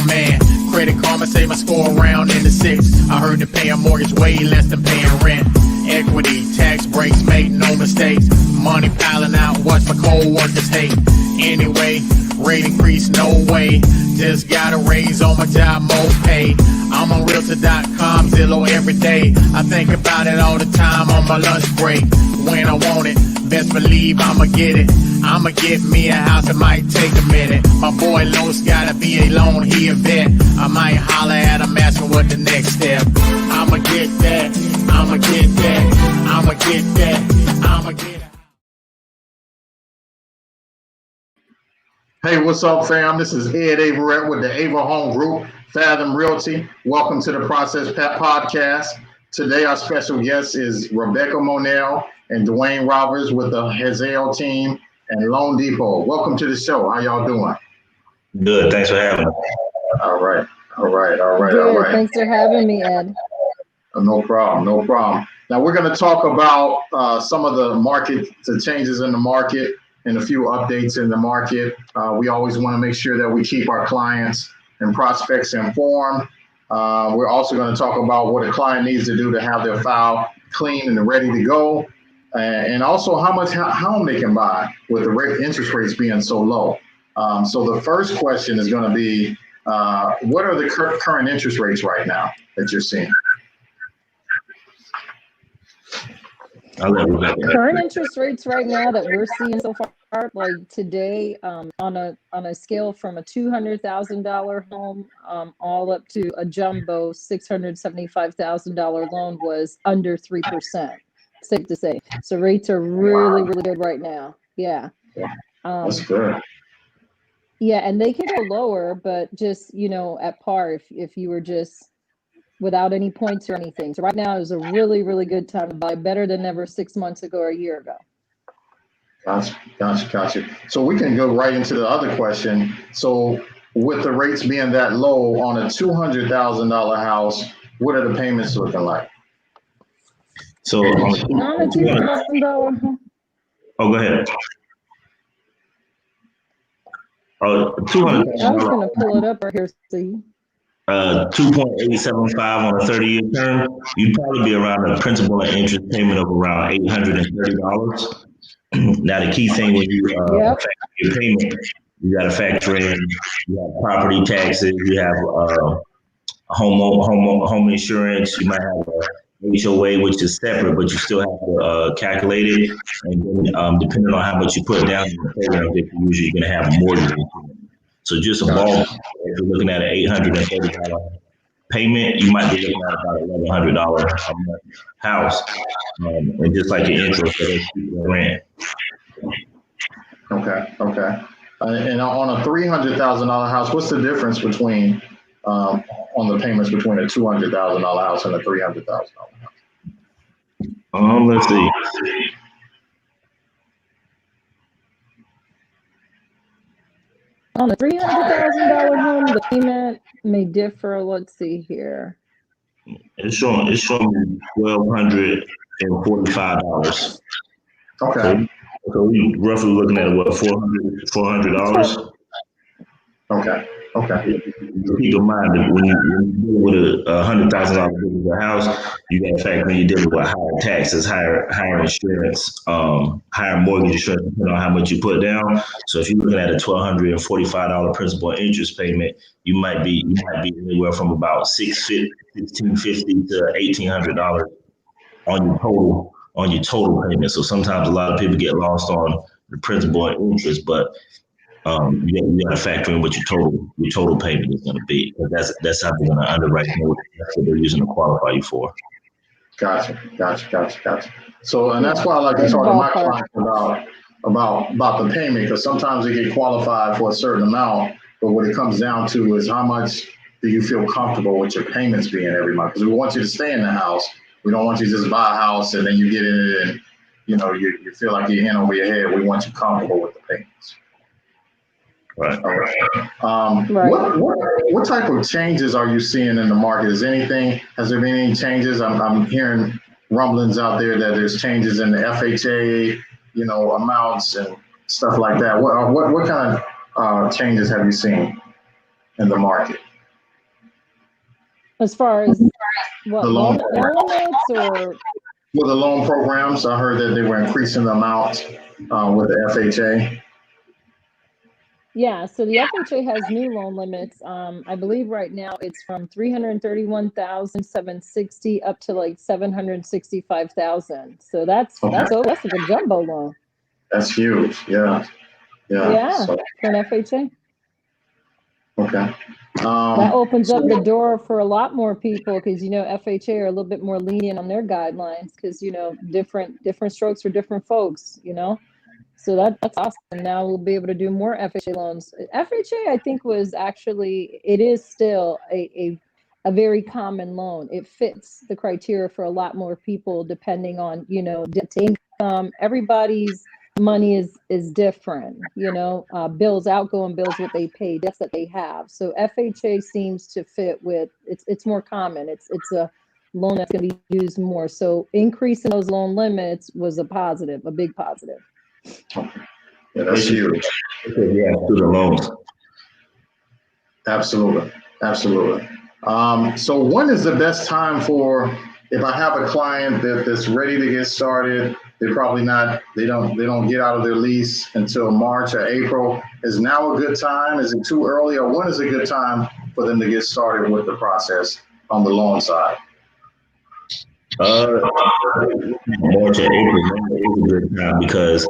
man. Credit Karma say my score around in the six. I heard they pay a mortgage way less than paying rent. Equity, tax breaks, make no mistakes. Money piling out, watch my co-workers hate. Anyway, rate increase, no way. Just got a raise on my job, more pay. I'm on Realtor.com, Zillow every day. I think about it all the time on my lunch break. When I want it, best believe I'ma get it. I'ma get me a house, it might take a minute. My boy Los got a VA loan, he a vet. I might holler at him, asking what the next step. I'ma get that, I'ma get that, I'ma get that, I'ma get it. Hey, what's up, fam? This is Ed Averett with the Ava Home Group, Fathom Realty. Welcome to the Process Podcast. Today, our special guest is Rebecca Monell and Dwayne Roberts with the Hazael team and Loan Depot. Welcome to the show. How y'all doing? Good. Thanks for having me. All right. Good. Thanks for having me, Ed. No problem. Now, we're going to talk about some of the changes in the market, and a few updates in the market. We always want to make sure that we keep our clients and prospects informed. We're also going to talk about what a client needs to do to have their file clean and ready to go, and also how much home they can buy with the interest rates being so low. So the first question is going to be, what are the current interest rates right now that you're seeing? Current interest rates right now that we're seeing so far, like today, on a scale from a $200,000 home all up to a jumbo $675,000 loan was under 3%. Safe to say. So rates are really good right now. Yeah. That's good. Yeah, and they can go lower, but just at par if you were just without any points or anything. So right now is a really good time to buy, better than ever 6 months ago or a year ago. Gotcha. So we can go right into the other question. So with the rates being that low on a $200,000 house, what are the payments looking like? So on a $200,000 home. Oh, go ahead. Oh, $200,000. I was going to pull it up right here, see. 2.875 on a 30-year term, you'd probably be around a principal and interest payment of around $830. Now, the key thing when you factor your payment, you got to factor in you have property taxes, you have home insurance, you might have a HOA, which is separate, but you still have to calculate it. And then, depending on how much you put down in the program, you're usually going to have a mortgage. So just a ball, if you're looking at an $830 payment, you might be looking at about $1,100 a month house. And just like your interest, so that's your rent. Okay. And on a $300,000 house, what's the difference between on the payments between a $200,000 house and a $300,000 house? Let's see. On a $300,000 home, the payment may differ. Let's see here. It's showing $1,245. Okay. So we roughly looking at what, $400? Okay. Keep in mind that when you deal with a $100,000 house, you got to factor in you're dealing with higher taxes, higher insurance, higher mortgage insurance, depending on how much you put down. So if you're looking at a $1,245 principal and interest payment, you might be anywhere from about $1,650 to $1,800 on your total payment. So sometimes a lot of people get lost on the principal and interest, but you got to factor in what your total payment is going to be. That's how they're going to underwrite you. That's what they're using to qualify you for. Gotcha. So, and that's why I like to talk to my clients about the payment, because sometimes they get qualified for a certain amount, but what it comes down to is how much do you feel comfortable with your payments being every month? Because we want you to stay in the house. We don't want you to just buy a house and then you get in it and you feel like you're in over your head. We want you comfortable with the payments. Right. What type of changes are you seeing in the market? Has there been any changes? I'm hearing rumblings out there that there's changes in the FHA, amounts and stuff like that. What kind of changes have you seen? in the market? As far as what The loan loan limits or With the loan programs, I heard that they were increasing the amount with the FHA. yeah, so the FHA has new loan limits. I believe right now it's from 331,760 up to like 765,000. So that's like a jumbo loan. That's huge. Yeah. Yeah, So, for an FHA. okay. That opens up the door for a lot more people because FHA are a little bit more lenient on their guidelines because different strokes for different folks. So that's awesome. Now we'll be able to do more FHA loans. FHA, I think, it is still a very common loan. It fits the criteria for a lot more people depending on, debt to income. Everybody's money is different, bills, outgoing bills, what they pay, debts that they have. So FHA seems to fit with, it's more common. It's a loan that's going to be used more. So increasing those loan limits was a big positive. Yeah, that's huge. Yeah, student loans. Absolutely. So when is the best time if I have a client that's ready to get started, they don't get out of their lease until March or April. Is now a good time? Is it too early, or when is a good time for them to get started with the process on the loan side? March or April is a good time because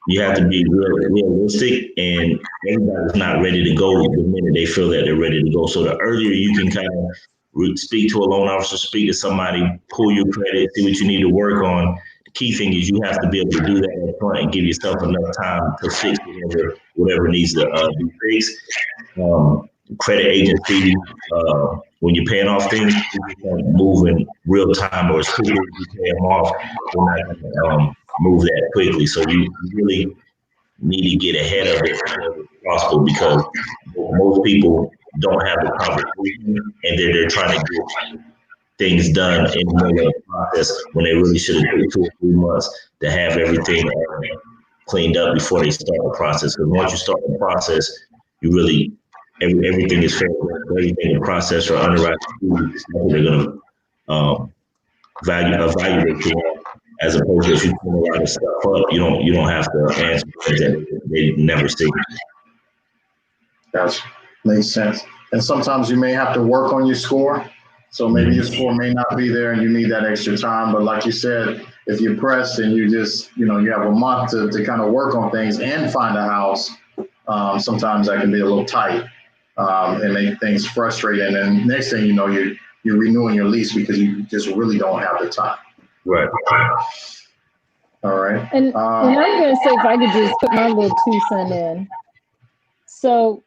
you have to be realistic, and everybody's not ready to go the minute they feel that they're ready to go. So the earlier you can kind of speak to a loan officer, speak to somebody, pull your credit, see what you need to work on. The key thing is you have to be able to do that up front and give yourself enough time to fix whatever needs to be fixed. Credit agency, when you're paying off things, you move in real time, or as quickly as you pay them off, they're not going to move that quickly. So you really need to get ahead of it as possible, because most people don't have the conversation and they're trying to get things done in the middle of the process when they really should have taken 2 or 3 months to have everything cleaned up before they start the process. Because once you start the process, you really everything is fair. Everything the process or underwriting, they're going to evaluate you on. As opposed to if you put a lot of stuff up, you don't have to answer things that they never see. Gotcha. Makes sense. And sometimes you may have to work on your score. So maybe your score may not be there and you need that extra time. But like you said, if you're pressed and you just, you have a month to kind of work on things and find a house, sometimes that can be a little tight and make things frustrating. And next thing you know, you're renewing your lease because you just really don't have the time. Right. All right. And I'm going to say, if I could just put my little 2 cents in. So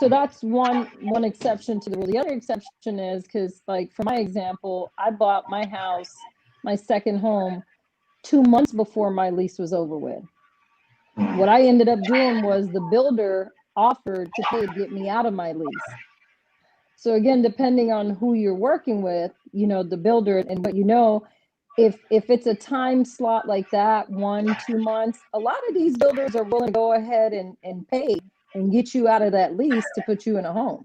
that's one exception to the rule. The other exception is because, like, for my example, I bought my house, my second home, 2 months before my lease was over with. What I ended up doing was the builder offered to pay to get me out of my lease. So again, depending on who you're working with, the builder and what if it's a time slot like that, 1-2 months, a lot of these builders are willing to go ahead and pay and get you out of that lease to put you in a home.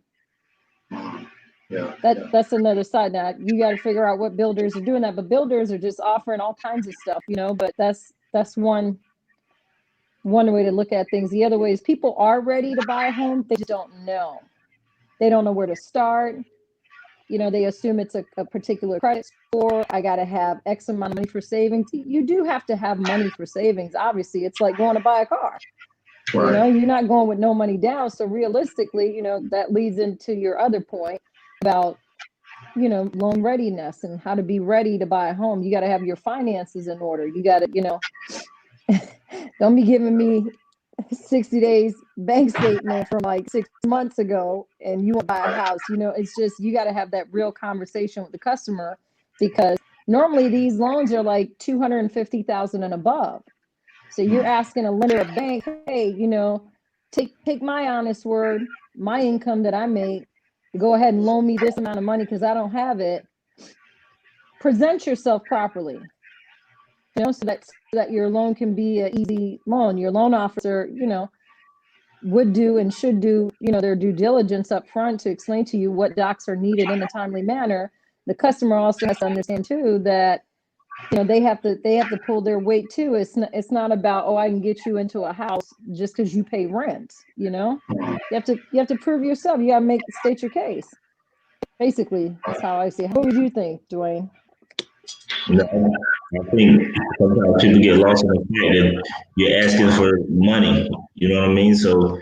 That's another side. Now you got to figure out what builders are doing that, but builders are just offering all kinds of stuff, but that's one way to look at things. The other way is people are ready to buy a home. They just don't know. They don't know where to start. They assume it's a particular credit score. I got to have X amount of money for savings. You do have to have money for savings. Obviously, it's like going to buy a car. Right. You're not going with no money down. So realistically, that leads into your other point about, loan readiness and how to be ready to buy a home. You got to have your finances in order. You got to, don't be giving me 60 days bank statement from like 6 months ago and you want to buy a house. It's just, you got to have that real conversation with the customer, because normally these loans are like $250,000 and above. So you're asking a lender, a bank, hey, take my honest word, my income that I make, go ahead and loan me this amount of money because I don't have it. Present yourself properly, so that your loan can be an easy loan. Your loan officer, would do and should do, their due diligence up front to explain to you what docs are needed in a timely manner. The customer also has to understand too that, they have to pull their weight too. It's not about, I can get you into a house just because you pay rent. You have to prove yourself. You got to state your case. Basically, that's how I see it. What would you think, Dwayne? I think sometimes people get lost in the fact that you're asking for money. You know what I mean? So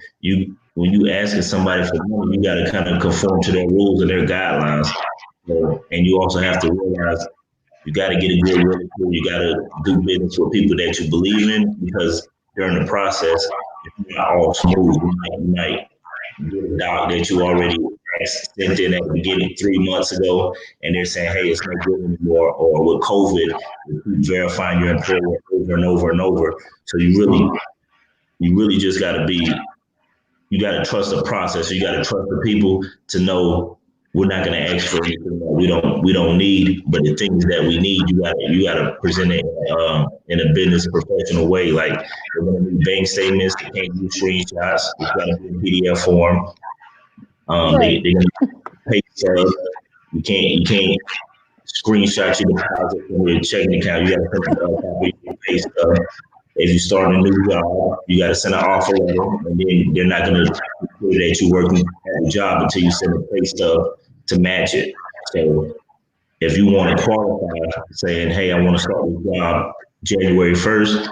when you asking somebody for money, you got to kind of conform to their rules and their guidelines. So, and you also have to realize you got to get a good realtor. You got to do business with people that you believe in, because during the process, it's not all smooth. You might get a doc that you already sent in at the beginning 3 months ago, and they're saying, hey, it's not good anymore. Or with COVID, you keep verifying your employer over and over and over. So you really just got to you got to trust the process. You got to trust the people to know we're not going to ask for anything that we don't need, but the things that we need, you got to present it in a business professional way. Like, we're going to need bank statements, they can't do screenshots, it's got to be a PDF form. Right. They're going to pay stub. You can't screenshot your deposit from your checking account. You got to send a copy of your pay stub. If you start a new job, you got to send an offer letter, and then they're not going to say that you're working at the job until you send a pay stub to match it. So if you want to qualify saying, hey, I want to start this job January 1st,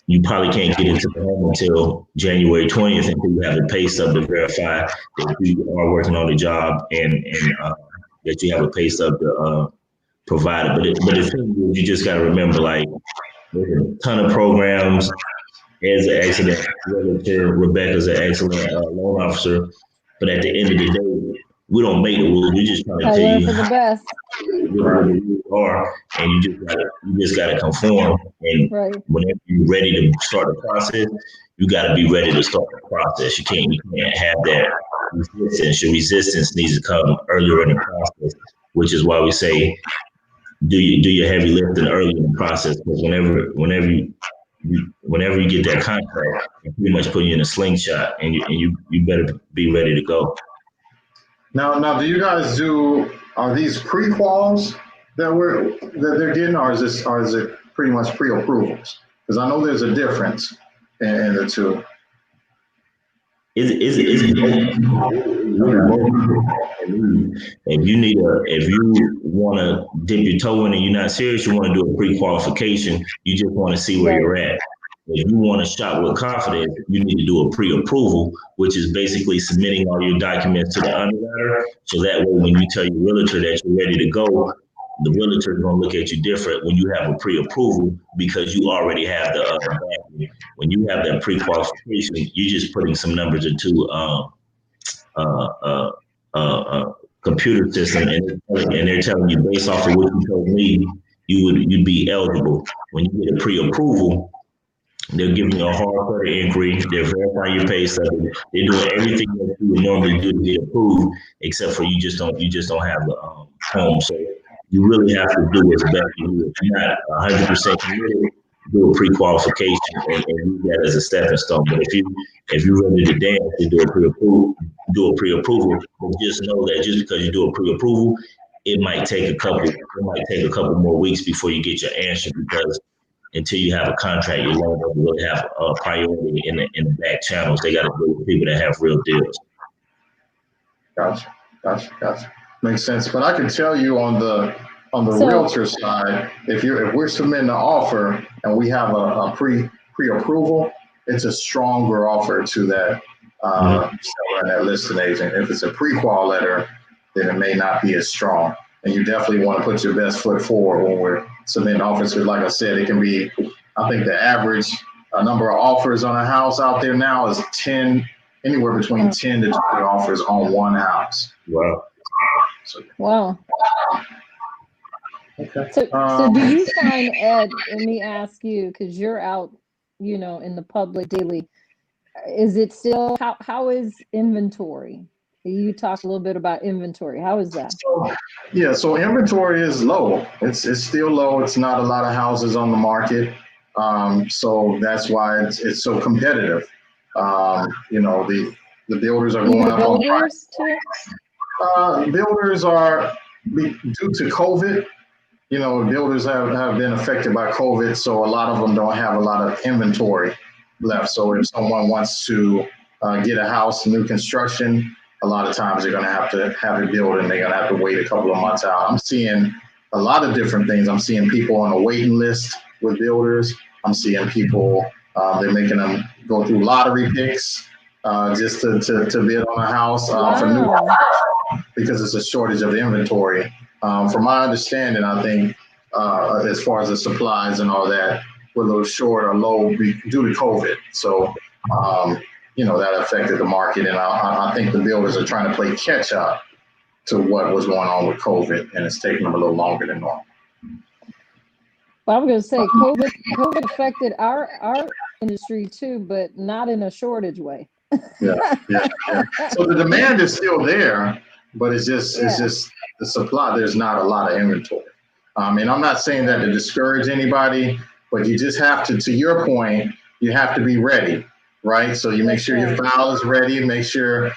you probably can't get into the home until January 20th until you have a pay stub to verify that you are working on the job and that you have a pay stub to provide it. But the thing is, you just got to remember, like, there's a ton of programs. As an excellent realtor, Rebecca's an excellent loan officer. But at the end of the day, we don't make the rules. We just trying to tell you for the best. what the rules are, and you just gotta conform. And whenever you're ready to start the process, you gotta be ready to start the process. You can't have that resistance. Your resistance needs to come earlier in the process, which is why we say do your heavy lifting early in the process, because whenever you get that contract, it pretty much put you in a slingshot, and you better be ready to go. Now, do you guys are these pre-quals that they're getting, or is it pretty much pre-approvals? Because I know there's a difference in the two. If you want to dip your toe in and you're not serious, you want to do a pre-qualification, you just want to see where you're at. If you want to shop with confidence, you need to do a pre-approval, which is basically submitting all your documents to the underwriter. So that way, when you tell your realtor that you're ready to go, the realtor is going to look at you different when you have a pre-approval, because you already have the when you have that pre-qualification, you're just putting some numbers into computer system, and they're telling you based off of what you told me, you'd be eligible. When you get a pre-approval, they're giving you a hard credit inquiry. They're verifying your pay stub. They're doing everything that you would normally do to get approved, except for you just don't have the home. So you really have to do what's best for you. If you're not 100% committed, do a pre-qualification and use that as a stepping stone. But if you're ready to dance, you do a pre-approval. But just know that just because you do a pre-approval, it might take a couple more weeks before you get your answer, because until you have a contract, your loan doesn't really have a priority in the back channels. They got to go with people that have real deals. Gotcha. Makes sense. But I can tell you on the realtor side, if we're submitting an offer and we have a pre-approval, it's a stronger offer to that seller and that listing agent. If it's a pre-qual letter, then it may not be as strong. And you definitely want to put your best foot forward when we're submitting offers. Because like I said, it can be, I think the average number of offers on a house out there now is anywhere between 10 to 20 offers on one house. Wow. Wow. Okay. So do you find, Ed, let me ask you, because you're out, in the public daily, is it still, how is inventory? You talk a little bit about inventory. How is that? So inventory is low. It's still low. It's not a lot of houses on the market. So that's why it's so competitive. You know, the builders are going up on Builders too? builders are due to COVID. You know, builders have been affected by COVID, so a lot of them don't have a lot of inventory left. So if someone wants to get a house, new construction, a lot of times they're going to have it built and they're going to have to wait a couple of months out. I'm seeing a lot of different things. I'm seeing people on a waiting list with builders. I'm seeing people, they're making them go through lottery picks just to bid on a house for new houses because it's a shortage of inventory. From my understanding, I think as far as the supplies and all that, we're a little short or low due to COVID. So, you know, that affected the market. And I think the builders are trying to play catch up to what was going on with COVID, and it's taking them a little longer than normal. Well, I'm going to say COVID affected our industry too, but not in a shortage way. Yeah. So the demand is still there, but it's just the supply. There's not a lot of inventory. And I'm not saying that to discourage anybody, but you just have to your point, you have to be ready, right? So you make sure your file is ready, make sure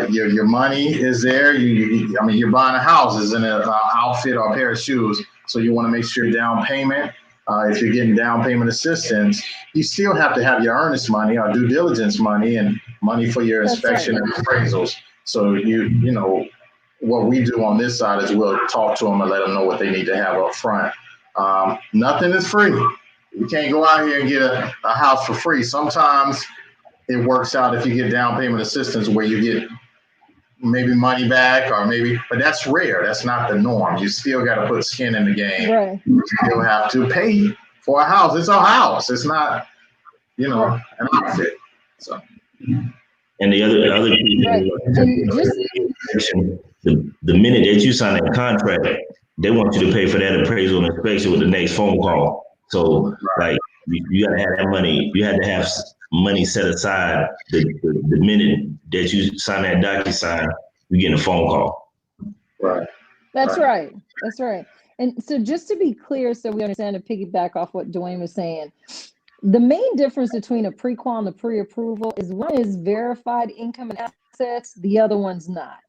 your money is there. I mean, you're buying a house, isn't it? An outfit or a pair of shoes. So you want to make sure down payment, if you're getting down payment assistance, you still have to have your earnest money or due diligence money and money for your inspection and appraisals. So you know, what we do on this side is we'll talk to them and let them know what they need to have up front. Nothing is free. You can't go out here and get a house for free. Sometimes it works out if you get down payment assistance where you get maybe money back but that's rare. That's not the norm. You still got to put skin in the game. Right. You still have to pay for a house. It's a house. It's not, you know, an outfit. So. And the other the minute that you sign that contract, they want you to pay for that appraisal and inspection with the next phone call. So like you got to have that money. You had to have money set aside the minute that you sign that DocuSign, you get a phone call. Right. That's right. That's right. And so just to be clear, so we understand, to piggyback off what Dwayne was saying, the main difference between a pre-qual and a pre-approval is one is verified income and assets, the other one's not.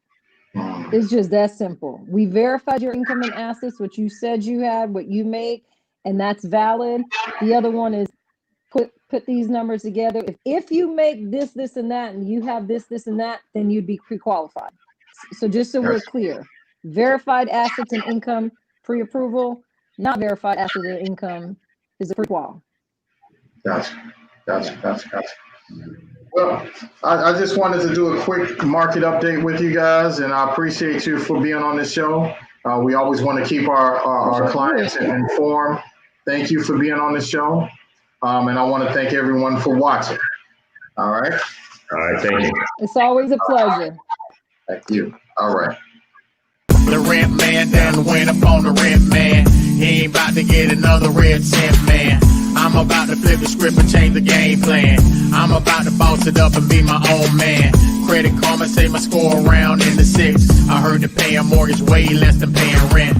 It's just that simple. We verified your income and assets, what you said you had, what you make, and that's valid. The other one is put these numbers together. If you make this, and that, and you have this, and that, then you'd be pre-qualified. So just so we're clear, verified assets and income, pre-approval, not verified assets and income is a pre-qual. Gotcha. Well, I just wanted to do a quick market update with you guys, and I appreciate you for being on this show. We always want to keep our clients informed. Thank you for being on the show. And I want to thank everyone for watching. All right. Thank you. It's always a pleasure. Thank you. All right. The rent man done went up on the rent man. He ain't about to get another red cent, man. I'm about to flip the script and change the game plan. I'm about to boss it up and be my own man. Credit Karma say my score around in the 6. I heard that paying mortgage way less than paying rent.